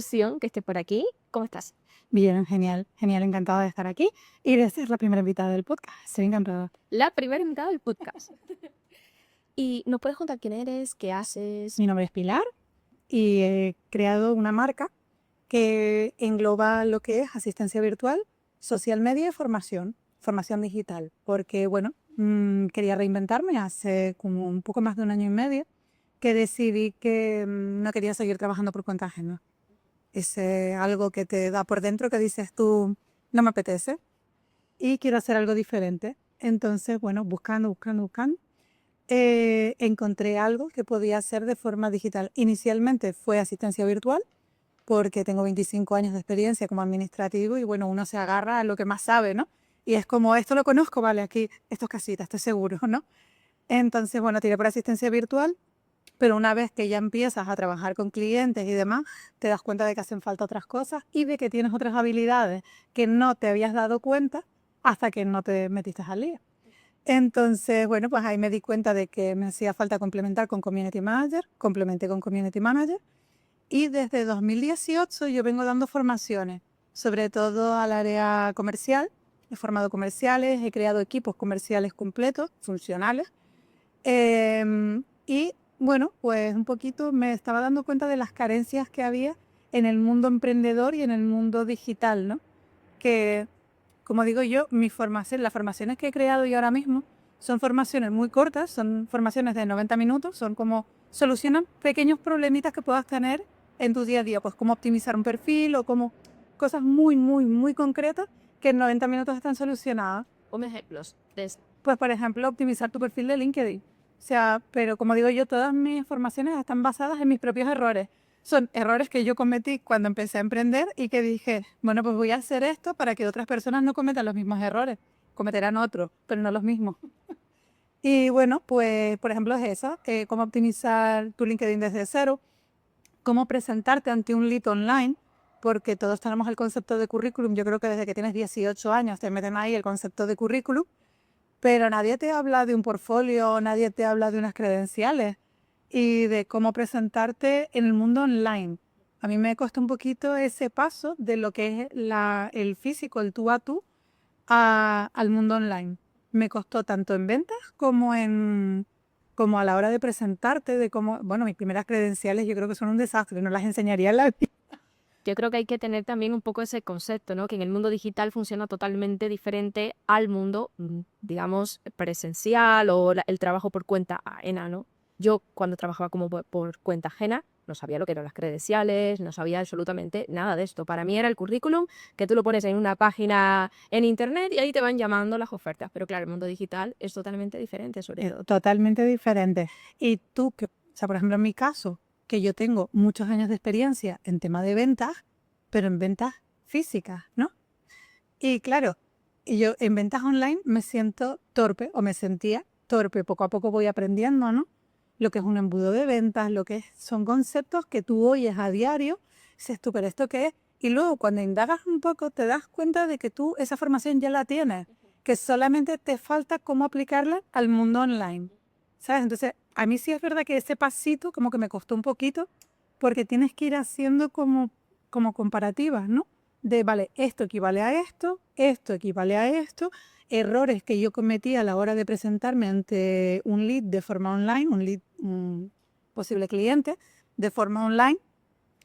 ilusión que estés por aquí. ¿Cómo estás? Bien, genial, genial, encantada de estar aquí y de ser la primera invitada del podcast. Estoy encantada. La primera invitada del podcast. ¿Y nos puedes contar quién eres, qué haces? Mi nombre es Pilar y he creado una marca que engloba lo que es asistencia virtual, social media y formación digital. Porque, bueno, quería reinventarme hace como un poco más de un año y medio que decidí que no quería seguir trabajando por cuenta ajena. Es algo que te da por dentro que dices tú, no me apetece y quiero hacer algo diferente. Entonces, bueno, buscando, encontré algo que podía hacer de forma digital. Inicialmente fue asistencia virtual, porque tengo 25 años de experiencia como administrativo y bueno, uno se agarra a lo que más sabe, ¿no? Y es como, esto lo conozco, vale, aquí, esto es casita, estoy seguro, ¿no? Entonces, bueno, tiré por asistencia virtual, pero una vez que ya empiezas a trabajar con clientes y demás, te das cuenta de que hacen falta otras cosas y de que tienes otras habilidades que no te habías dado cuenta hasta que no te metiste al lío. Entonces, bueno, pues ahí me di cuenta de que me hacía falta complementar con Community Manager, complementé con Community Manager y desde 2018 yo vengo dando formaciones, sobre todo al área comercial. He formado comerciales, he creado equipos comerciales completos, funcionales. Y bueno, pues un poquito me estaba dando cuenta de las carencias que había en el mundo emprendedor y en el mundo digital, ¿no? Que, como digo yo, las formaciones que he creado yo ahora mismo son formaciones muy cortas, son formaciones de 90 minutos, son como solucionan pequeños problemitas que puedas tener en tu día a día, pues cómo optimizar un perfil o como cosas muy, muy, muy concretas que en 90 minutos están solucionadas. Ponme ejemplos de eso. Pues, por ejemplo, optimizar tu perfil de LinkedIn. O sea, pero como digo yo, todas mis formaciones están basadas en mis propios errores. Son errores que yo cometí cuando empecé a emprender y que dije, bueno, pues voy a hacer esto para que otras personas no cometan los mismos errores. Cometerán otros, pero no los mismos. Y bueno, pues, por ejemplo, es eso, cómo optimizar tu LinkedIn desde cero, cómo presentarte ante un lead online, porque todos tenemos el concepto de currículum. Yo creo que desde que tienes 18 años te meten ahí el concepto de currículum, pero nadie te habla de un portfolio, nadie te habla de unas credenciales y de cómo presentarte en el mundo online. A mí me costó un poquito ese paso de lo que es el físico, el tú a tú, al mundo online. Me costó tanto en ventas como a la hora de presentarte, de cómo, bueno, mis primeras credenciales yo creo que son un desastre, no las enseñaría en la vida. Yo creo que hay que tener también un poco ese concepto, ¿no? Que en el mundo digital funciona totalmente diferente al mundo, digamos, presencial o el trabajo por cuenta ajena, ¿no? Yo cuando trabajaba como por cuenta ajena no sabía lo que eran las credenciales, no sabía absolutamente nada de esto. Para mí era el currículum que tú lo pones en una página en internet y ahí te van llamando las ofertas. Pero claro, el mundo digital es totalmente diferente sobre todo. Totalmente diferente. Y tú, que, o sea, por ejemplo, en mi caso, que yo tengo muchos años de experiencia en tema de ventas, pero en ventas físicas, ¿no? Y claro, y yo en ventas online me siento torpe o me sentía torpe. Poco a poco voy aprendiendo, ¿no? Lo que es un embudo de ventas, son conceptos que tú oyes a diario, dices tú, pero ¿esto qué es? Y luego cuando indagas un poco te das cuenta de que tú esa formación ya la tienes, que solamente te falta cómo aplicarla al mundo online, ¿sabes? Entonces, a mí sí es verdad que ese pasito como que me costó un poquito, porque tienes que ir haciendo como comparativas, ¿no? De, vale, esto equivale a esto, errores que yo cometí a la hora de presentarme ante un lead de forma online, un posible cliente de forma online,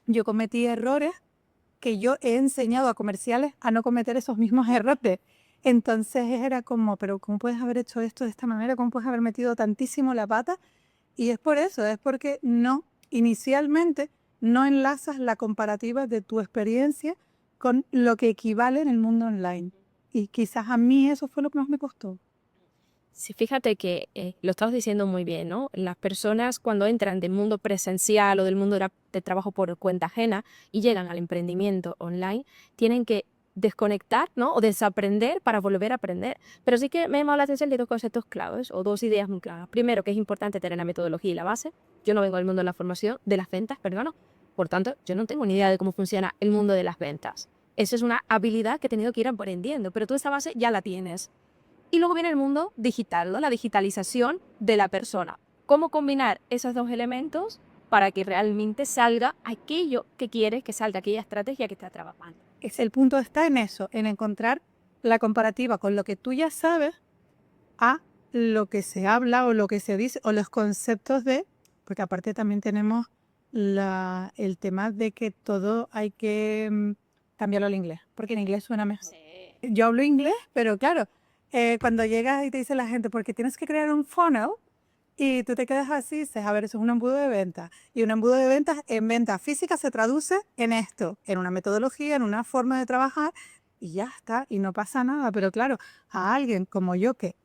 yo cometí errores que yo he enseñado a comerciales a no cometer esos mismos errores. Entonces era como, pero ¿cómo puedes haber hecho esto de esta manera? ¿Cómo puedes haber metido tantísimo la pata? Y es por eso, es porque inicialmente no enlazas la comparativa de tu experiencia con lo que equivale en el mundo online. Y quizás a mí eso fue lo que más me costó. Sí, fíjate que lo estabas diciendo muy bien, ¿no? Las personas cuando entran del mundo presencial o del mundo de trabajo por cuenta ajena y llegan al emprendimiento online, tienen que desconectar, ¿no? O desaprender para volver a aprender. Pero sí que me llamado la atención de dos conceptos claves o dos ideas muy claras. Primero, que es importante tener la metodología y la base. Yo no vengo del mundo de la formación, de las ventas, perdón. Por tanto, yo no tengo ni idea de cómo funciona el mundo de las ventas. Esa es una habilidad que he tenido que ir aprendiendo, pero tú esa base ya la tienes. Y luego viene el mundo digital, ¿no? La digitalización de la persona. ¿Cómo combinar esos dos elementos para que realmente salga aquello que quieres que salga, aquella estrategia que estás trabajando. El punto está en eso, en encontrar la comparativa con lo que tú ya sabes a lo que se habla o lo que se dice o los conceptos de, porque aparte también tenemos el tema de que todo hay que cambiarlo al inglés, porque en inglés suena mejor. Yo hablo inglés, pero claro, cuando llegas y te dice la gente, porque tienes que crear un funnel y tú te quedas así, dices, a ver, eso es un embudo de ventas. Y un embudo de ventas en ventas físicas se traduce en esto, en una metodología, en una forma de trabajar y ya está, y no pasa nada. Pero claro, a alguien como yo que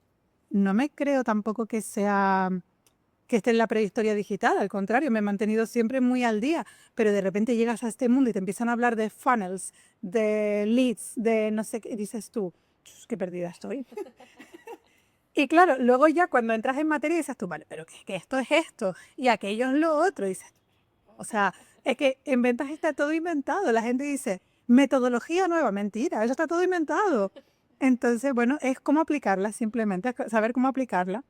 no me creo tampoco que esté en la prehistoria digital, al contrario, me he mantenido siempre muy al día, pero de repente llegas a este mundo y te empiezan a hablar de funnels, de leads, de no sé qué, y dices tú, qué perdida estoy. Y claro, luego ya cuando entras en materia dices tú, vale, pero que esto es esto y aquello es lo otro, dices, o sea, es que en ventas está todo inventado, la gente dice, metodología nueva, mentira, eso está todo inventado. Entonces, bueno, es cómo aplicarla, simplemente saber cómo aplicarla.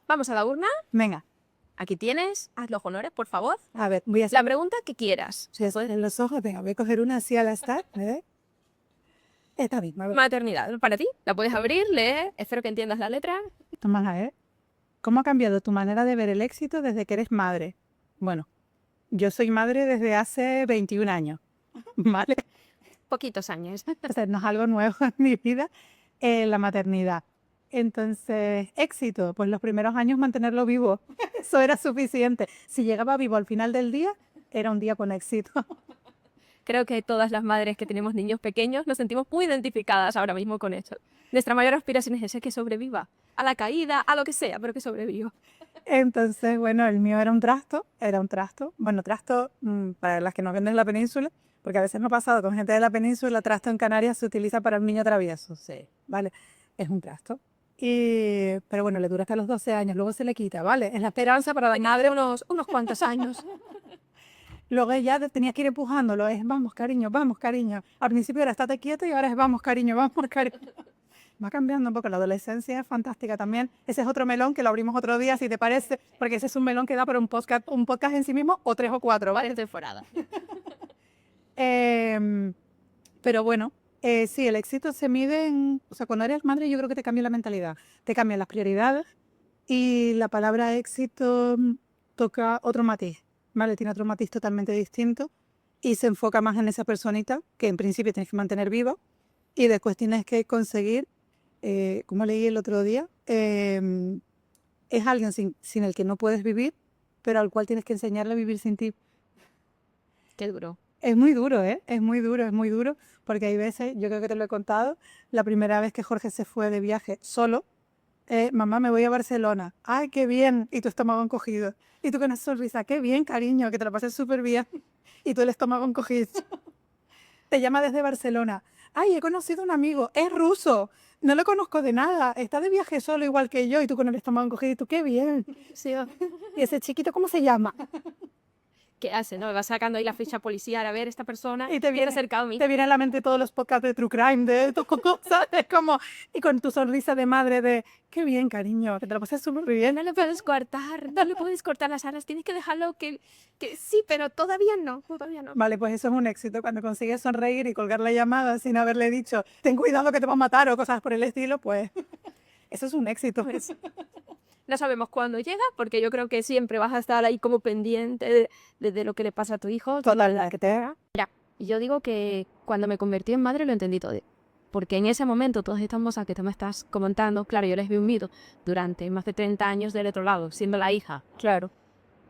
Vamos a la urna. Venga, Aquí tienes. Haz los honores, por favor. a ver, voy a hacer La pregunta que quieras. en los ojos, venga, voy a coger una así al azar, ¿eh? Esta misma, a ver, Maternidad, para ti. La puedes abrir, leer. Espero que entiendas la letra. tómala, ¿eh? ¿Cómo ha cambiado tu manera de ver el éxito desde que eres madre? Bueno, yo soy madre desde hace 21 años, ¿vale? Poquitos años. O sea, no es algo nuevo en mi vida, la maternidad. Entonces, éxito, pues los primeros años mantenerlo vivo, eso era suficiente. Si llegaba vivo al final del día, era un día con éxito. Creo que todas las madres que tenemos niños pequeños nos sentimos muy identificadas ahora mismo con esto. Nuestra mayor aspiración es ese, que sobreviva. A la caída, a lo que sea, pero que sobreviva. Entonces, bueno, el mío era un trasto. Bueno, trasto para las que no vienen de la península, porque a veces me ha pasado con gente de la península, trasto en Canarias se utiliza para el niño travieso, sí, ¿vale? Es un trasto. Pero bueno, le dura hasta los 12 años, luego se le quita, ¿vale? Es la esperanza para la madre Unos cuantos años. Luego ella tenía que ir empujándolo, es vamos cariño, vamos cariño. Al principio era estate quieto y ahora es vamos cariño, vamos cariño. Va cambiando un poco, la adolescencia es fantástica también. Ese es otro melón que lo abrimos otro día, si te parece, porque ese es un melón que da para un podcast en sí mismo o 3 o 4, ¿vale? Varias temporadas. Pero bueno, sí, el éxito se mide o sea, cuando eres madre yo creo que te cambia la mentalidad, te cambian las prioridades y la palabra éxito toca otro matiz, ¿vale? Tiene otro matiz totalmente distinto y se enfoca más en esa personita que en principio tienes que mantener viva y después tienes que conseguir, como leí el otro día, es alguien sin el que no puedes vivir, pero al cual tienes que enseñarle a vivir sin ti. Qué duro. Es muy duro, ¿eh? Es muy duro, porque hay veces, yo creo que te lo he contado, la primera vez que Jorge se fue de viaje solo, mamá, me voy a Barcelona. ¡Ay, qué bien! Y tu estómago encogido. Y tú con esa sonrisa, ¡qué bien, cariño! Que te lo pases súper bien. Y tú el estómago encogido. Te llama desde Barcelona. ¡Ay, he conocido a un amigo! ¡Es ruso! No lo conozco de nada. Está de viaje solo igual que yo. Y tú con el estómago encogido. Y tú, ¡qué bien! Sí, Y ese chiquito, ¿cómo se llama? ¿qué hace? ¿No? Vas sacando ahí la ficha policial a ver esta persona Y que se ha acercado a mí. te viene a la mente todos los podcasts de True Crime, de cosas, es como, y con tu sonrisa de madre de, qué bien, cariño, que te lo pases súper bien. No le puedes cortar las alas, tienes que dejarlo que sí, pero todavía no. Vale, pues eso es un éxito, cuando consigues sonreír y colgar la llamada sin haberle dicho, ten cuidado que te va a matar o cosas por el estilo, pues eso es un éxito. No sabemos cuándo llega, porque yo creo que siempre vas a estar ahí como pendiente de lo que le pasa a tu hijo. Toda la que te haga. Y yo digo que cuando me convertí en madre lo entendí todo. Porque en ese momento, todas estas cosas que tú me estás comentando, claro, yo les vi vivido durante más de 30 años del otro lado, siendo la hija. Claro.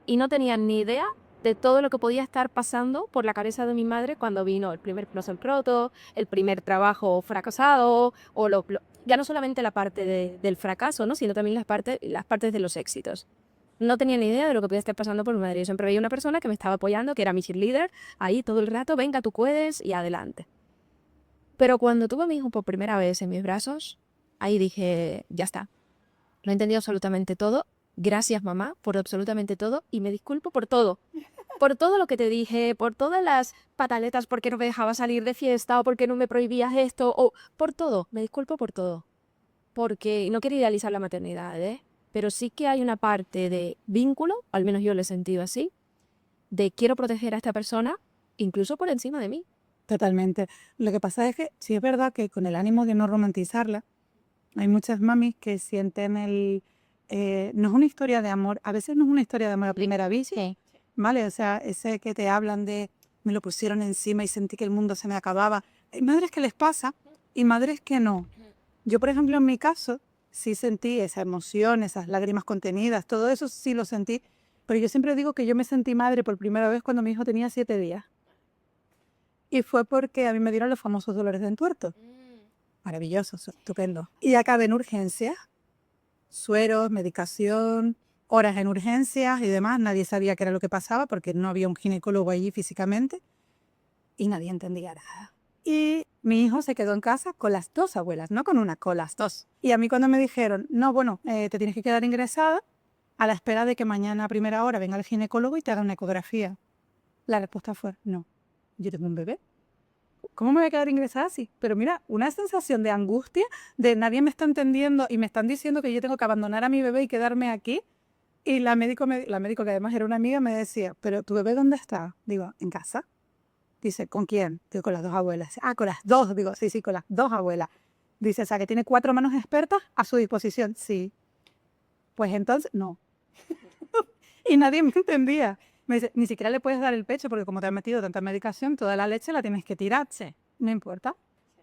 Y no tenía ni idea de todo lo que podía estar pasando por la cabeza de mi madre cuando vino el primer closet roto, el primer trabajo fracasado, o ya no solamente la parte del fracaso, ¿no? Sino también las partes de los éxitos. No tenía ni idea de lo que podía estar pasando por mi madre. Yo siempre veía una persona que me estaba apoyando, que era mi cheerleader, ahí todo el rato, venga, tú puedes, y adelante. Pero cuando tuve a mi hijo por primera vez en mis brazos, ahí dije, ya está. Lo he entendido absolutamente todo. Gracias, mamá, por absolutamente todo. Y me disculpo por todo. Por todo lo que te dije, por todas las pataletas, porque no me dejaba salir de fiesta, o porque no me prohibías esto, o por todo. Me disculpo por todo. Porque no quiero idealizar la maternidad, ¿eh? Pero sí que hay una parte de vínculo, al menos yo lo he sentido así, de quiero proteger a esta persona incluso por encima de mí. Totalmente. Lo que pasa es que sí es verdad que con el ánimo de no romantizarla, hay muchas mamis que sienten no es una historia de amor, a veces no es una historia de amor a primera vista, Sí. ¿vale? O sea, ese que te hablan de me lo pusieron encima y sentí que el mundo se me acababa. Hay madres que les pasa y madres que no. Yo, por ejemplo, en mi caso, sí sentí esa emoción, esas lágrimas contenidas, todo eso sí lo sentí, pero yo siempre digo que yo me sentí madre por primera vez cuando mi hijo tenía 7 días. Y fue porque a mí me dieron los famosos dolores de entuerto. Maravilloso, estupendo. Y acabé en urgencias, sueros, medicación, horas en urgencias y demás. Nadie sabía qué era lo que pasaba porque no había un ginecólogo allí físicamente y nadie entendía nada. Y mi hijo se quedó en casa con las 2 abuelas, no con una, con las 2. Y a mí cuando me dijeron, no, bueno, te tienes que quedar ingresada a la espera de que mañana a primera hora venga el ginecólogo y te haga una ecografía. La respuesta fue, no, yo tengo un bebé. ¿Cómo me voy a quedar ingresada así? Pero mira, una sensación de angustia, de nadie me está entendiendo y me están diciendo que yo tengo que abandonar a mi bebé y quedarme aquí. Y la médico, que además era una amiga, me decía, ¿pero tu bebé dónde está? Digo, ¿en casa? Dice, ¿con quién? Digo, con las 2 abuelas. Ah, con las 2. Digo, sí, con las 2 abuelas. Dice, o sea, que tiene 4 manos expertas a su disposición. Sí. Pues entonces, no. Y nadie me entendía. Me dice, ni siquiera le puedes dar el pecho porque como te has metido tanta medicación, toda la leche la tienes que tirar. Sí. No importa,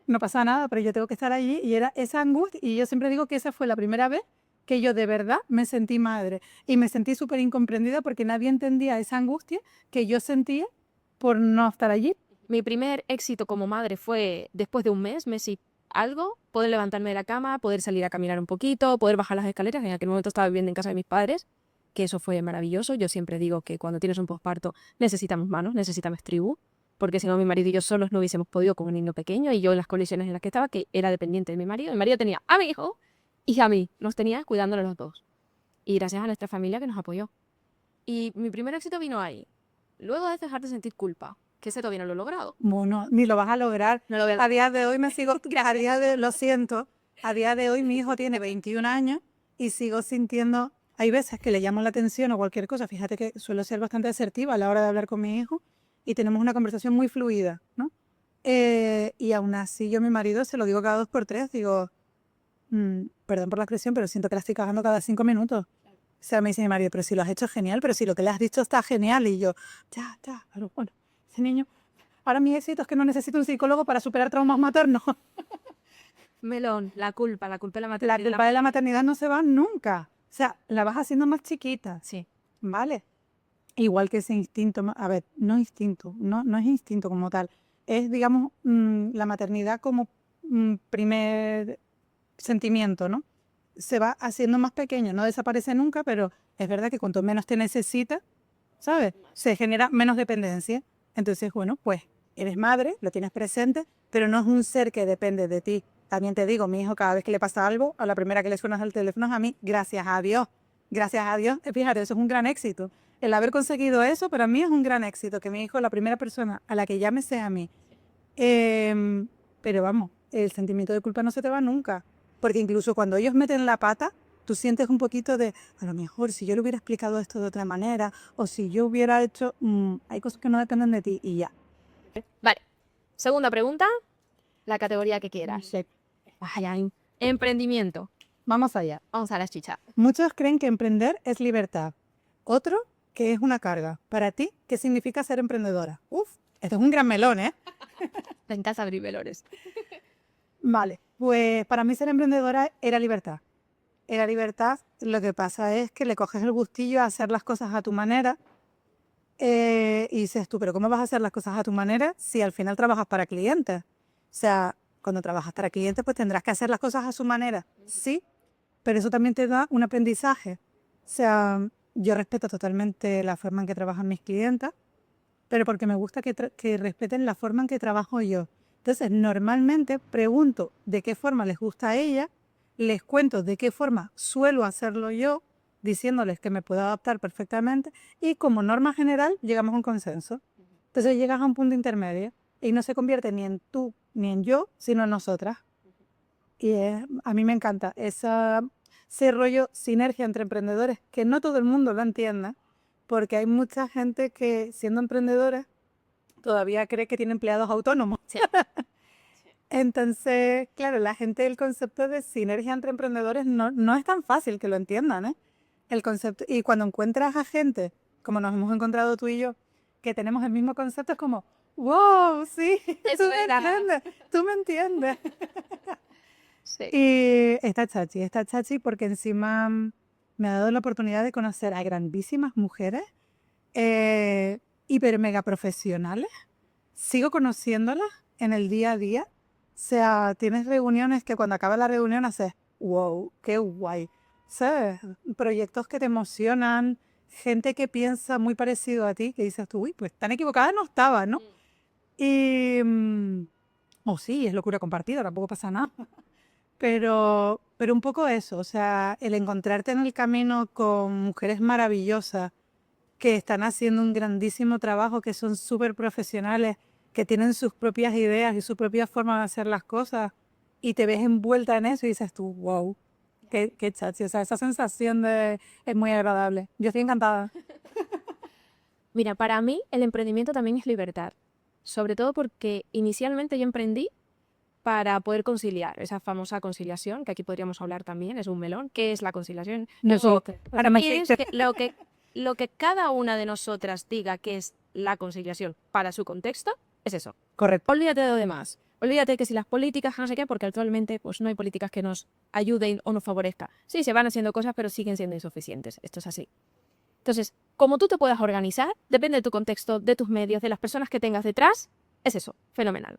no pasa nada, pero yo tengo que estar allí y era esa angustia. Y yo siempre digo que esa fue la primera vez que yo de verdad me sentí madre. Y me sentí súper incomprendida porque nadie entendía esa angustia que yo sentía por no estar allí. Mi primer éxito como madre fue después de un mes y algo, poder levantarme de la cama, poder salir a caminar un poquito, poder bajar las escaleras. En aquel momento estaba viviendo en casa de mis padres, que eso fue maravilloso. Yo siempre digo que cuando tienes un posparto necesitamos manos, necesitamos tribu, porque si no mi marido y yo solos no hubiésemos podido con un niño pequeño y yo en las condiciones en las que estaba, que era dependiente de mi marido. Mi marido tenía a mi hijo y a mí, nos tenía cuidándonos los dos. Y gracias a nuestra familia que nos apoyó. Y mi primer éxito vino ahí. Luego de dejar de sentir culpa, que ese todavía no lo he logrado. Bueno, ni lo vas a lograr. No lo voy a A día de hoy me sigo, lo siento, a día de hoy mi hijo tiene 21 años y sigo sintiendo, hay veces que le llamo la atención o cualquier cosa, fíjate que suelo ser bastante asertiva a la hora de hablar con mi hijo y tenemos una conversación muy fluida, ¿no? Y aún así yo a mi marido se lo digo cada 2 por 3, digo, perdón por la expresión, pero siento que la estoy cagando cada 5 minutos. O sea, me dice mi marido, pero si lo has hecho genial, pero si lo que le has dicho está genial. Y yo, ya, pero bueno, ese niño, ahora mi éxito es que no necesito un psicólogo para superar traumas maternos. Melón, la culpa de la La maternidad. culpa de la maternidad no se va nunca. O sea, la vas haciendo más chiquita, Sí. ¿vale? Igual que ese instinto, a ver, no instinto, no es instinto como tal. Es, digamos, la maternidad como primer sentimiento, ¿no? Se va haciendo más pequeño, no desaparece nunca, pero es verdad que cuanto menos te necesita, ¿sabes? Se genera menos dependencia. Entonces, bueno, pues eres madre, lo tienes presente, pero no es un ser que depende de ti. También te digo, mi hijo cada vez que le pasa algo, a la primera que le suena el teléfono es a mí, gracias a Dios. Gracias a Dios, fíjate, eso es un gran éxito. El haber conseguido eso para mí es un gran éxito, que mi hijo, la primera persona a la que llame sea a mí. Pero vamos, el sentimiento de culpa no se te va nunca. Porque incluso cuando ellos meten la pata, tú sientes un poquito de, a lo mejor si yo le hubiera explicado esto de otra manera, o si yo hubiera hecho, hay cosas que no dependen de ti y ya. Vale. Segunda pregunta, la categoría que quieras. Ay. Emprendimiento. Vamos allá. Vamos a las chichas. Muchos creen que emprender es libertad. Otro, que es una carga. Para ti, ¿qué significa ser emprendedora? Uf, esto es un gran melón, ¿eh? Ventas abrir velores. Vale, pues para mí ser emprendedora era libertad. Era libertad, lo que pasa es que le coges el gustillo a hacer las cosas a tu manera y dices tú, pero ¿cómo vas a hacer las cosas a tu manera si al final trabajas para clientes? O sea, cuando trabajas para clientes pues tendrás que hacer las cosas a su manera, sí, pero eso también te da un aprendizaje. O sea, yo respeto totalmente la forma en que trabajan mis clientes, pero porque me gusta que respeten la forma en que trabajo yo. Entonces, normalmente pregunto de qué forma les gusta a ella, les cuento de qué forma suelo hacerlo yo, diciéndoles que me puedo adaptar perfectamente y como norma general llegamos a un consenso. Entonces llegas a un punto intermedio y no se convierte ni en tú ni en yo, sino en nosotras. Y a mí me encanta ese rollo sinergia entre emprendedores que no todo el mundo lo entienda, porque hay mucha gente que, siendo emprendedora, todavía cree que tiene empleados autónomos. Sí. Entonces, claro, la gente, el concepto de sinergia entre emprendedores no es tan fácil que lo entiendan, ¿eh? El concepto, y cuando encuentras a gente, como nos hemos encontrado tú y yo, que tenemos el mismo concepto, es como, wow, sí, Es tú me verdad. entiendes, tú me entiendes. Sí. Y está chachi porque encima me ha dado la oportunidad de conocer a grandísimas mujeres, hiper mega profesionales. Sigo conociéndolas en el día a día. O sea, tienes reuniones que cuando acaba la reunión haces, wow, qué guay. ¿Sabes? Proyectos que te emocionan, gente que piensa muy parecido a ti, que dices tú, uy, pues tan equivocada no estaba, ¿no? Y, sí, es locura compartida, tampoco pasa nada. Pero un poco eso, o sea, el encontrarte en el camino con mujeres maravillosas que están haciendo un grandísimo trabajo, que son súper profesionales, que tienen sus propias ideas y su propia forma de hacer las cosas, y te ves envuelta en eso y dices tú, wow, qué chachi. O sea, esa sensación es muy agradable. Yo estoy encantada. Mira, para mí el emprendimiento también es libertad, sobre todo porque inicialmente yo emprendí para poder conciliar, esa famosa conciliación, que aquí podríamos hablar también, es un melón. ¿Qué es la conciliación? No sé, ahora me Es dijiste. que lo que cada una de nosotras diga que es la conciliación para su contexto, es eso. Correcto. Olvídate de lo demás. Olvídate que si las políticas, no sé qué, porque actualmente pues no hay políticas que nos ayuden o nos favorezcan. Sí, se van haciendo cosas, pero siguen siendo insuficientes. Esto es así. Entonces, como tú te puedas organizar, depende de tu contexto, de tus medios, de las personas que tengas detrás, es eso, fenomenal.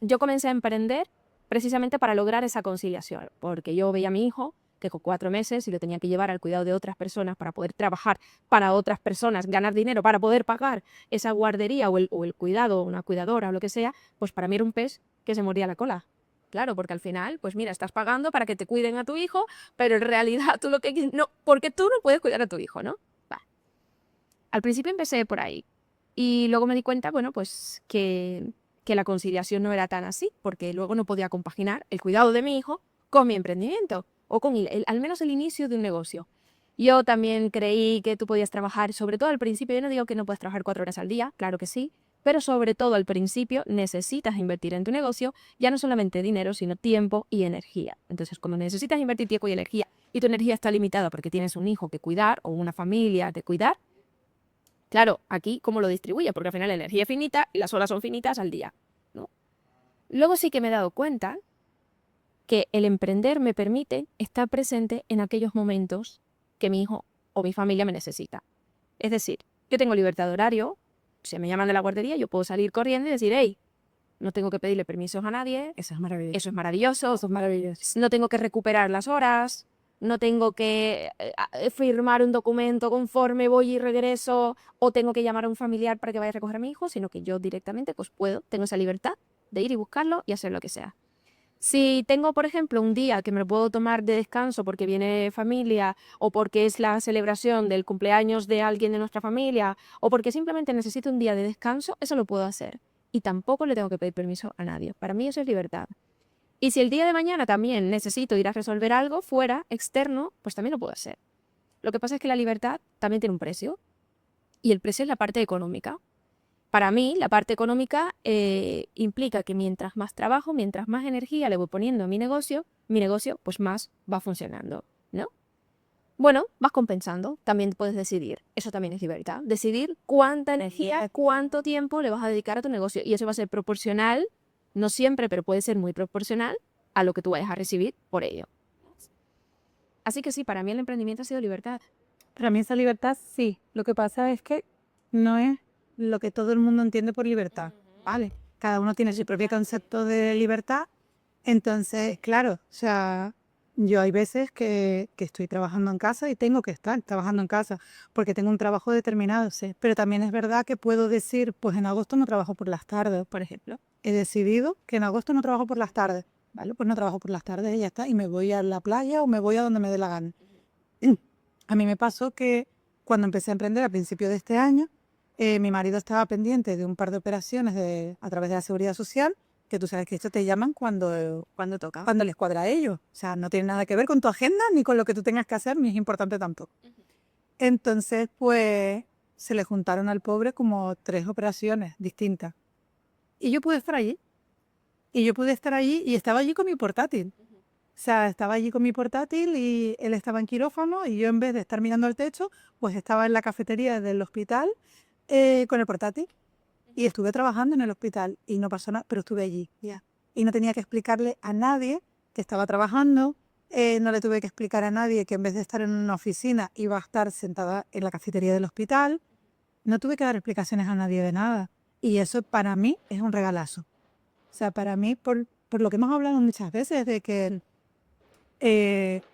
Yo comencé a emprender precisamente para lograr esa conciliación, porque yo veía a mi hijo que con 4 meses y lo tenía que llevar al cuidado de otras personas para poder trabajar para otras personas, ganar dinero para poder pagar esa guardería o el cuidado, una cuidadora o lo que sea, pues para mí era un pez que se mordía la cola. Claro, porque al final, pues mira, estás pagando para que te cuiden a tu hijo, pero en realidad tú lo que no, porque tú no puedes cuidar a tu hijo, ¿no? Va. Al principio empecé por ahí y luego me di cuenta, bueno, pues que la conciliación no era tan así, porque luego no podía compaginar el cuidado de mi hijo con mi emprendimiento o con al menos el inicio de un negocio. Yo también creí que tú podías trabajar, sobre todo al principio, yo no digo que no puedes trabajar 4 horas al día, claro que sí, pero sobre todo al principio necesitas invertir en tu negocio, ya no solamente dinero, sino tiempo y energía. Entonces, cuando necesitas invertir tiempo y energía y tu energía está limitada porque tienes un hijo que cuidar o una familia de cuidar, claro, aquí cómo lo distribuye, porque al final la energía es finita y las horas son finitas al día, ¿no? Luego sí que me he dado cuenta que el emprender me permite estar presente en aquellos momentos que mi hijo o mi familia me necesita. Es decir, yo tengo libertad de horario, si me llaman de la guardería, yo puedo salir corriendo y decir, hey, no tengo que pedirle permisos a nadie, Eso es maravilloso. eso es maravilloso, Eso es maravilloso. no tengo que recuperar las horas, no tengo que firmar un documento conforme voy y regreso, o tengo que llamar a un familiar para que vaya a recoger a mi hijo, sino que yo directamente pues puedo, tengo esa libertad de ir y buscarlo y hacer lo que sea. Si tengo, por ejemplo, un día que me lo puedo tomar de descanso porque viene familia o porque es la celebración del cumpleaños de alguien de nuestra familia o porque simplemente necesito un día de descanso, eso lo puedo hacer. Y tampoco le tengo que pedir permiso a nadie. Para mí eso es libertad. Y si el día de mañana también necesito ir a resolver algo fuera, externo, pues también lo puedo hacer. Lo que pasa es que la libertad también tiene un precio y el precio es la parte económica. Para mí, la parte económica implica que mientras más trabajo, mientras más energía le voy poniendo a mi negocio pues más va funcionando, ¿no? Bueno, vas compensando, también puedes decidir, eso también es libertad, decidir cuánta energía, cuánto tiempo le vas a dedicar a tu negocio y eso va a ser proporcional, no siempre, pero puede ser muy proporcional a lo que tú vayas a recibir por ello. Así que sí, para mí el emprendimiento ha sido libertad. Para mí esa libertad sí. Lo que pasa es que no es lo que todo el mundo entiende por libertad, ¿vale? Cada uno tiene su propio concepto de libertad. Entonces, claro, o sea, yo hay veces que estoy trabajando en casa y tengo que estar trabajando en casa porque tengo un trabajo determinado, sí. Pero también es verdad que puedo decir, pues en agosto no trabajo por las tardes, por ejemplo. He decidido que en agosto no trabajo por las tardes, ¿vale? Pues no trabajo por las tardes y ya está. Y me voy a la playa o me voy a donde me dé la gana. A mí me pasó que cuando empecé a emprender a principios de este año, mi marido estaba pendiente de un par de operaciones a través de la Seguridad Social, que tú sabes que esto te llaman Cuando toca. cuando les cuadra a ellos. O sea, no tiene nada que ver con tu agenda ni con lo que tú tengas que hacer, ni es importante tampoco. Entonces, pues se le juntaron al pobre como 3 operaciones distintas. Y yo pude estar allí. Y yo pude estar allí y estaba allí con mi portátil. O sea, estaba allí con mi portátil y él estaba en quirófano y yo en vez de estar mirando al techo, pues estaba en la cafetería del hospital con el portátil. Y estuve trabajando en el hospital y no pasó nada, pero estuve allí. Ya. Y no tenía que explicarle a nadie que estaba trabajando, no le tuve que explicar a nadie que en vez de estar en una oficina iba a estar sentada en la cafetería del hospital. No tuve que dar explicaciones a nadie de nada. Y eso para mí es un regalazo. O sea, para mí, por lo que hemos hablado muchas veces, de que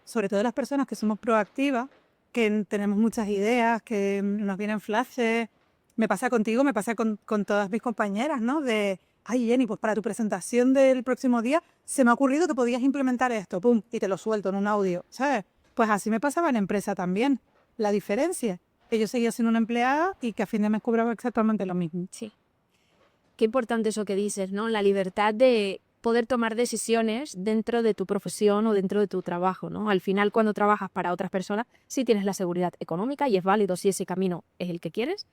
sobre todo las personas que somos proactivas, que tenemos muchas ideas, que nos vienen flashes, me pasa contigo, me pasa con todas mis compañeras, ¿no? De, ay Jenny, pues para tu presentación del próximo día se me ha ocurrido que podías implementar esto, pum, y te lo suelto en un audio, ¿sabes? Pues así me pasaba en la empresa también. La diferencia, que yo seguía siendo una empleada y que a fin de mes cobraba exactamente lo mismo. Sí. Qué importante eso que dices, ¿no? La libertad de poder tomar decisiones dentro de tu profesión o dentro de tu trabajo, ¿no? Al final, cuando trabajas para otras personas, sí tienes la seguridad económica y es válido si ese camino es el que quieres,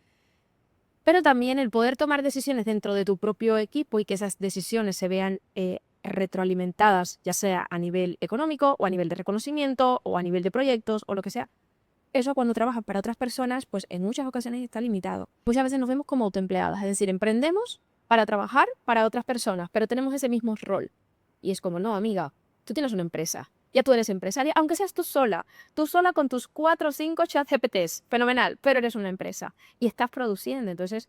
pero también el poder tomar decisiones dentro de tu propio equipo y que esas decisiones se vean retroalimentadas, ya sea a nivel económico o a nivel de reconocimiento o a nivel de proyectos o lo que sea. Eso cuando trabajas para otras personas, pues en muchas ocasiones está limitado. Muchas veces nos vemos como autoempleadas, es decir, emprendemos para trabajar para otras personas, pero tenemos ese mismo rol. Y es como, no, amiga, tú tienes una empresa, ya tú eres empresaria, aunque seas tú sola con tus 4 o 5 chat GPTs, fenomenal, pero eres una empresa y estás produciendo, entonces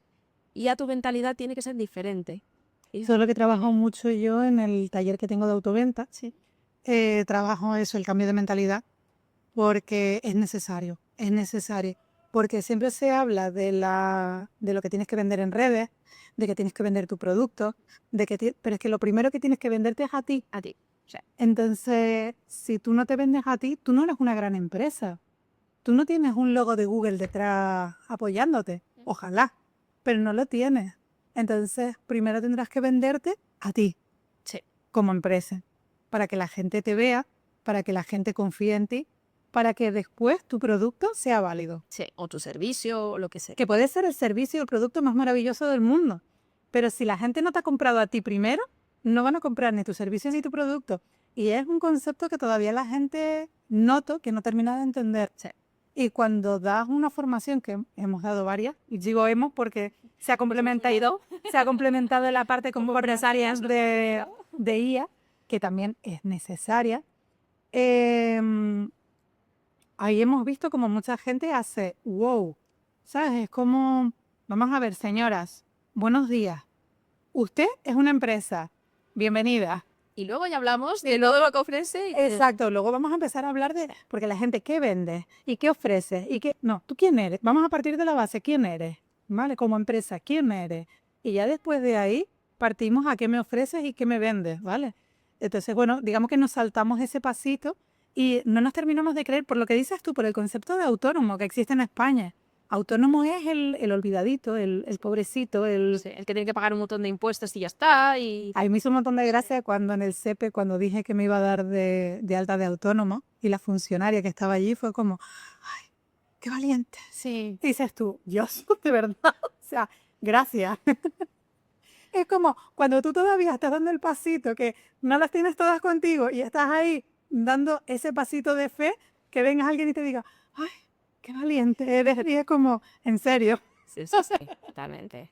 ya tu mentalidad tiene que ser diferente. Eso es lo que trabajo mucho yo en el taller que tengo de autoventa. Sí. Trabajo eso, el cambio de mentalidad, porque es necesario, porque siempre se habla de lo que tienes que vender en redes, de que tienes que vender tu producto, pero es que lo primero que tienes que venderte es a ti. A ti. Sí. Entonces, si tú no te vendes a ti, tú no eres una gran empresa. Tú no tienes un logo de Google detrás apoyándote, ojalá, pero no lo tienes. Entonces, primero tendrás que venderte a ti, Sí. como empresa, para que la gente te vea, para que la gente confíe en ti, para que después tu producto sea válido. Sí, o tu servicio, o lo que sea. Que puede ser el servicio o el producto más maravilloso del mundo, pero si la gente no te ha comprado a ti primero, no van a comprar ni tu servicio ni tu producto. Y es un concepto que todavía la gente noto que no termina de entender. Sí. Y cuando das una formación, que hemos dado varias, y digo hemos porque se ha complementado la parte como empresarias de IA, que también es necesaria. Ahí hemos visto como mucha gente hace, wow, ¿sabes? Es como, vamos a ver, señoras, buenos días. Usted es una empresa, bienvenida. Y luego ya hablamos de lo que ofrece. Exacto, luego vamos a empezar a hablar de, porque la gente, ¿qué vende? ¿Y qué ofrece? ¿Y qué? No, ¿tú quién eres? Vamos a partir de la base, ¿quién eres? ¿Vale? Como empresa, ¿quién eres? Y ya después de ahí partimos a qué me ofreces y qué me vendes, ¿vale? Entonces, bueno, digamos que nos saltamos ese pasito y no nos terminamos de creer, por lo que dices tú, por el concepto de autónomo que existe en España. Autónomo es el olvidadito, el pobrecito, Sí, el que tiene que pagar un montón de impuestos y ya está. Y A mí me hizo un montón de gracia cuando en el CEPE, cuando dije que me iba a dar de alta de autónomo, y la funcionaria que estaba allí fue como, ¡ay, qué valiente! sí, Dices tú, Dios, de verdad, o sea, gracias. Es como cuando tú todavía estás dando el pasito, que no las tienes todas contigo y estás ahí dando ese pasito de fe, que venga alguien y te diga, ¡ay, qué valiente eres! Y es como, en serio. sí, totalmente.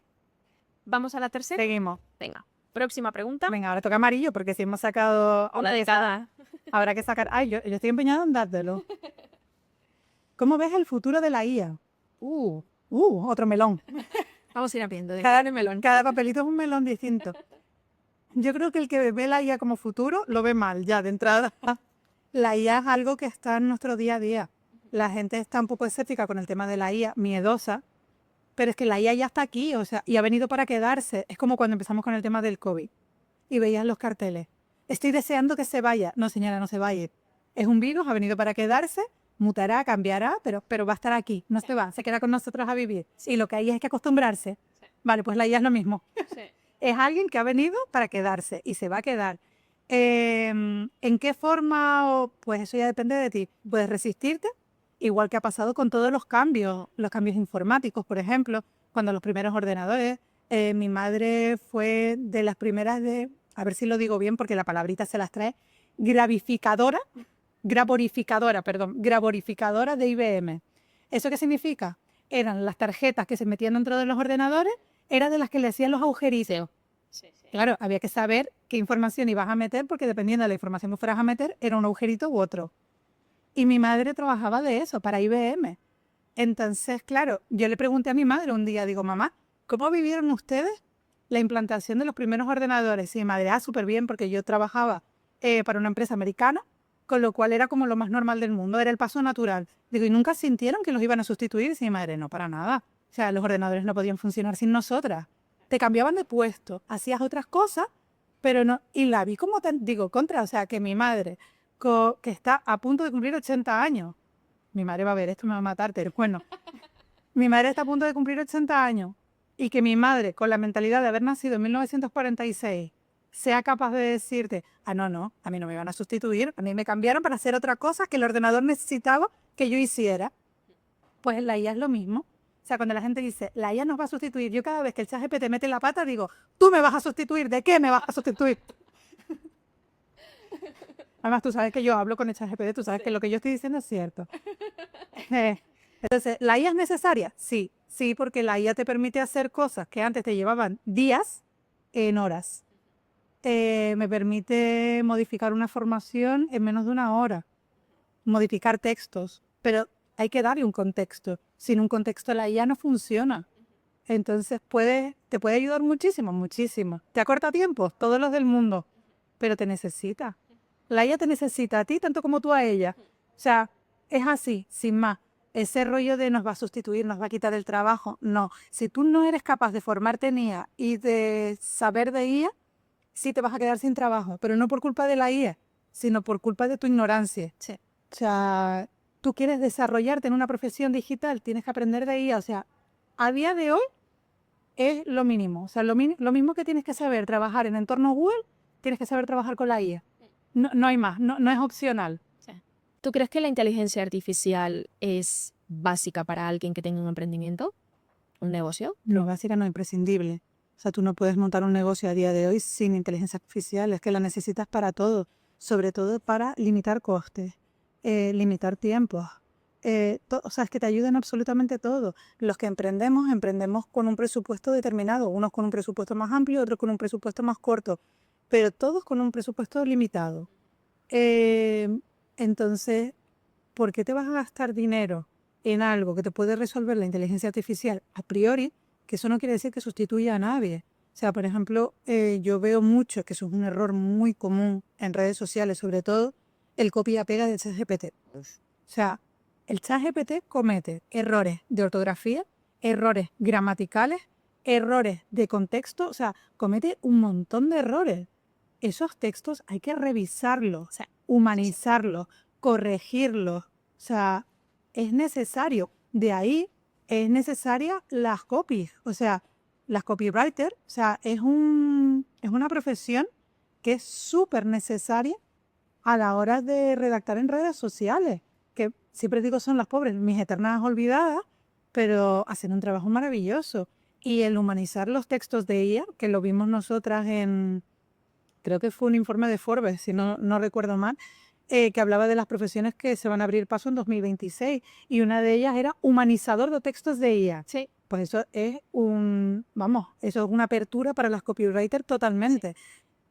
¿Vamos a la tercera? Seguimos. Venga, próxima pregunta. Venga, ahora toca amarillo, porque si hemos sacado... Una de cada. Habrá que sacar... Ay, yo estoy empeñada en dártelo. ¿Cómo ves el futuro de la IA? Otro melón. Vamos a ir abriendo. Cada papelito es un melón distinto. Yo creo que el que ve la IA como futuro lo ve mal, ya de entrada. La IA es algo que está en nuestro día a día. La gente está un poco escéptica con el tema de la IA, miedosa, pero es que la IA ya está aquí, o sea, y ha venido para quedarse. Es como cuando empezamos con el tema del COVID y veías los carteles. Estoy deseando que se vaya. No, señora, no se vaya. Es un virus, ha venido para quedarse, mutará, cambiará, pero va a estar aquí, no se va, se queda con nosotros a vivir. Y lo que hay es que acostumbrarse. Vale, pues la IA es lo mismo. Sí. Es alguien que ha venido para quedarse y se va a quedar. ¿En qué forma? Pues eso ya depende de ti. Puedes resistirte igual que ha pasado con todos los cambios informáticos, por ejemplo, cuando los primeros ordenadores, mi madre fue de las primeras a ver si lo digo bien porque la palabrita se las trae, gravorificadora de IBM. ¿Eso qué significa? Eran las tarjetas que se metían dentro de los ordenadores, eran de las que le hacían los agujeritos. Sí. Claro, había que saber qué información ibas a meter porque dependiendo de la información que fueras a meter, era un agujerito u otro. Y mi madre trabajaba de eso, para IBM. Entonces, claro, yo le pregunté a mi madre un día, digo, mamá, ¿cómo vivieron ustedes la implantación de los primeros ordenadores? Y mi madre, súper bien, porque yo trabajaba para una empresa americana, con lo cual era como lo más normal del mundo, era el paso natural. Digo, ¿y nunca sintieron que los iban a sustituir? Y mi madre, no, para nada. O sea, los ordenadores no podían funcionar sin nosotras. Te cambiaban de puesto, hacías otras cosas, pero no. Y la vi como, o sea, que mi madre, que está a punto de cumplir 80 años, mi madre va a ver esto, me va a matar, pero bueno, mi madre está a punto de cumplir 80 años y que mi madre, con la mentalidad de haber nacido en 1946, sea capaz de decirte, no, a mí no me van a sustituir, a mí me cambiaron para hacer otra cosa que el ordenador necesitaba que yo hiciera. Pues la IA es lo mismo. O sea, cuando la gente dice, la IA nos va a sustituir, yo cada vez que el ChatGPT mete la pata digo, tú me vas a sustituir, ¿de qué me vas a sustituir? Además, tú sabes que yo hablo con el ChatGPT, tú sabes que lo que yo estoy diciendo es cierto. Entonces, ¿la IA es necesaria? Sí, porque la IA te permite hacer cosas que antes te llevaban días en horas. Me permite modificar una formación en menos de una hora, modificar textos, pero hay que darle un contexto. Sin un contexto la IA no funciona. Entonces te puede ayudar muchísimo, muchísimo. Te acorta tiempo, todos los del mundo, pero te necesita. La IA te necesita a ti tanto como tú a ella. O sea, es así, sin más. Ese rollo de nos va a sustituir, nos va a quitar el trabajo, no. Si tú no eres capaz de formarte en IA y de saber de IA, sí te vas a quedar sin trabajo, pero no por culpa de la IA, sino por culpa de tu ignorancia. Sí. O sea, tú quieres desarrollarte en una profesión digital, tienes que aprender de IA. O sea, a día de hoy es lo mínimo. O sea, lo mismo que tienes que saber trabajar en entorno Google, tienes que saber trabajar con la IA. No hay más, no es opcional. Sí. ¿Tú crees que la inteligencia artificial es básica para alguien que tenga un emprendimiento, un negocio? No, básica no, imprescindible. O sea, tú no puedes montar un negocio a día de hoy sin inteligencia artificial, es que la necesitas para todo, sobre todo para limitar costes, limitar tiempos. O sea, es que te ayudan absolutamente todo. Los que emprendemos con un presupuesto determinado, unos con un presupuesto más amplio, otros con un presupuesto más corto, pero todos con un presupuesto limitado. Entonces, ¿por qué te vas a gastar dinero en algo que te puede resolver la inteligencia artificial a priori? Que eso no quiere decir que sustituya a nadie. O sea, por ejemplo, yo veo mucho, que eso es un error muy común en redes sociales, sobre todo, el copia y pega del ChatGPT. O sea, el ChatGPT comete errores de ortografía, errores gramaticales, errores de contexto, o sea, comete un montón de errores. Esos textos hay que revisarlos, o sea, humanizarlos, corregirlos. O sea, es necesario. De ahí es necesaria las copies, o sea, las copywriters, o sea, es una profesión que es súper necesaria a la hora de redactar en redes sociales, que siempre digo son las pobres, mis eternas olvidadas, pero hacen un trabajo maravilloso. Y el humanizar los textos de IA, que lo vimos nosotras creo que fue un informe de Forbes, si no recuerdo mal, que hablaba de las profesiones que se van a abrir paso en 2026 y una de ellas era humanizador de textos de IA. Sí. Pues eso es eso es una apertura para las copywriters totalmente.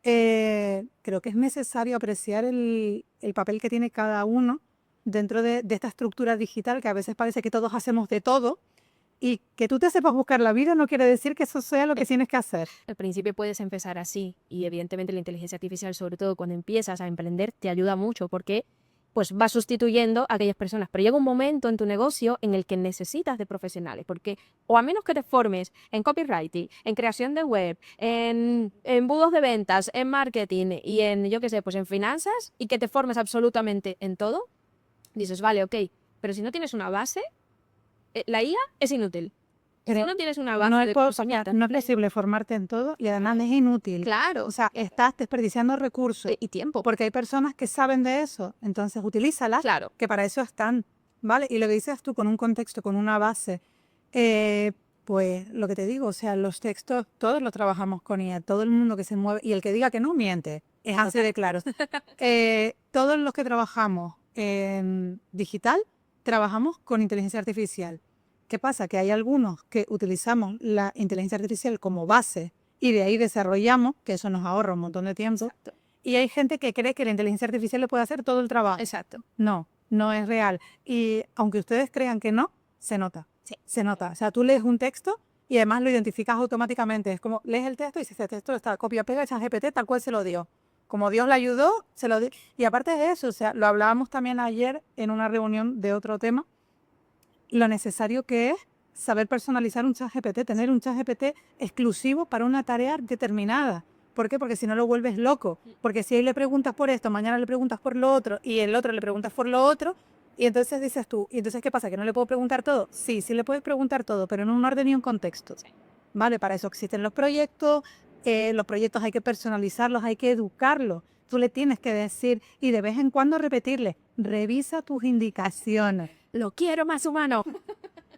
Creo que es necesario apreciar el papel que tiene cada uno dentro de esta estructura digital, que a veces parece que todos hacemos de todo, y que tú te sepas buscar la vida no quiere decir que eso sea lo que tienes que hacer. Al principio puedes empezar así y evidentemente la inteligencia artificial, sobre todo cuando empiezas a emprender, te ayuda mucho porque pues va sustituyendo a aquellas personas. Pero llega un momento en tu negocio en el que necesitas de profesionales, porque o a menos que te formes en copywriting, en creación de web, en embudos de ventas, en marketing y en, yo qué sé, pues en finanzas y que te formes absolutamente en todo, dices, vale, ok, pero si no tienes una base, la IA es inútil. Pero si no tienes una base no de es conocimiento, no es posible formarte en todo y además es inútil. claro, O sea, estás desperdiciando recursos y tiempo. porque hay personas que saben de eso, entonces utilízalas, Claro. que para eso están. ¿vale? Y lo que dices tú con un contexto, con una base, pues lo que te digo, o sea, los textos todos los trabajamos con IA, todo el mundo que se mueve, y el que diga que no miente, es así de claro. Todos los que trabajamos en digital, trabajamos con inteligencia artificial. ¿Qué pasa? Que hay algunos que utilizamos la inteligencia artificial como base y de ahí desarrollamos, que eso nos ahorra un montón de tiempo. Exacto. Y hay gente que cree que la inteligencia artificial le puede hacer todo el trabajo. Exacto. No, no es real. Y aunque ustedes crean que no, se nota. Sí. Se nota. O sea, tú lees un texto y además lo identificas automáticamente. Es como, lees el texto y dices, este texto está copia-pega, ChatGPT, tal cual se lo dio. Como Dios le ayudó, se lo dio. Y aparte de eso, o sea, lo hablábamos también ayer en una reunión de otro tema, lo necesario que es saber personalizar un ChatGPT, tener un ChatGPT exclusivo para una tarea determinada. ¿Por qué? Porque si no lo vuelves loco. Porque si ahí le preguntas por esto, mañana le preguntas por lo otro y el otro le preguntas por lo otro, y entonces dices tú, ¿y entonces qué pasa? ¿Que no le puedo preguntar todo? Sí, sí le puedes preguntar todo, pero en un orden y un contexto. Sí. ¿Vale? Para eso existen los proyectos hay que personalizarlos, hay que educarlos. Tú le tienes que decir y de vez en cuando repetirle, revisa tus indicaciones. Lo quiero más humano.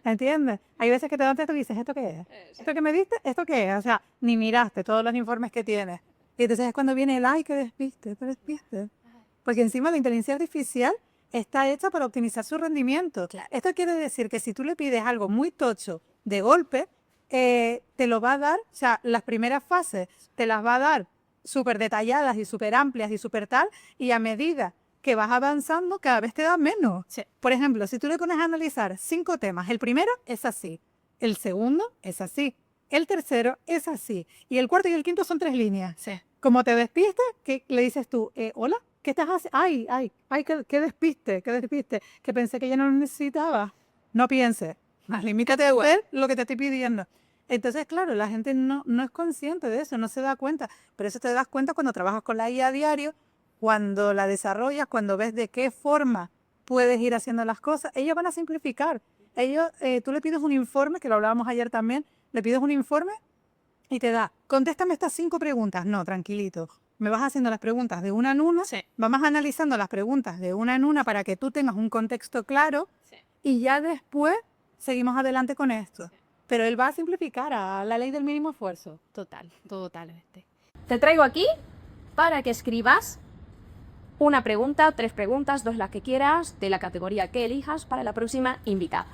¿Entiendes? Hay veces que te dan texto y dices, ¿esto qué es? ¿Esto que me diste? ¿Esto qué es? O sea, ni miraste todos los informes que tienes. Y entonces es cuando viene el, ay, qué despiste, qué despiste. Porque encima la inteligencia artificial está hecha para optimizar su rendimiento. Claro. Esto quiere decir que si tú le pides algo muy tocho de golpe, te lo va a dar, o sea, las primeras fases te las va a dar súper detalladas y súper amplias y súper tal, y a medida que vas avanzando, cada vez te da menos. Sí. Por ejemplo, si tú le pones a analizar 5 temas, el primero es así, el segundo es así, el tercero es así, y el cuarto y el quinto son 3 líneas. Sí. Como te despistes, ¿qué le dices tú? Hola, ¿qué estás haciendo? Ay, qué despiste, que pensé que ya no lo necesitaba. No pienses, limítate a hacer lo que te estoy pidiendo. Entonces, claro, la gente no es consciente de eso, no se da cuenta, pero eso te das cuenta cuando trabajas con la IA a diario, cuando la desarrollas, cuando ves de qué forma puedes ir haciendo las cosas. Ellos van a simplificar. Tú le pides un informe, que lo hablábamos ayer también, le pides un informe y te da, contéstame estas 5 preguntas. No, tranquilito. Me vas haciendo las preguntas de una en una, Sí. vamos analizando las preguntas de una en una para que tú tengas un contexto claro, Sí. y ya después seguimos adelante con esto. Pero él va a simplificar a la ley del mínimo esfuerzo. Totalmente. Te traigo aquí para que escribas una pregunta, 3 preguntas, 2 las que quieras, de la categoría que elijas para la próxima invitada.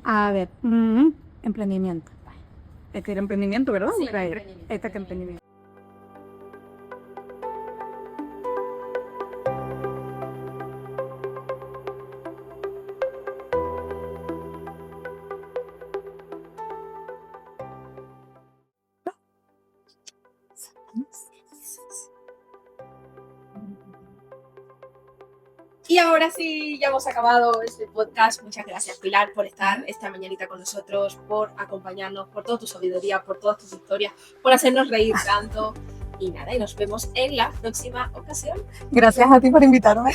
A ver, emprendimiento. Este era emprendimiento, ¿verdad? Sí, Era emprendimiento. Este que emprendimiento. Y ahora sí, ya hemos acabado este podcast. Muchas gracias, Pilar, por estar esta mañanita con nosotros, por acompañarnos, por toda tu sabiduría, por todas tus historias, por hacernos reír tanto. Y nada, y nos vemos en la próxima ocasión. Gracias a ti por invitarme.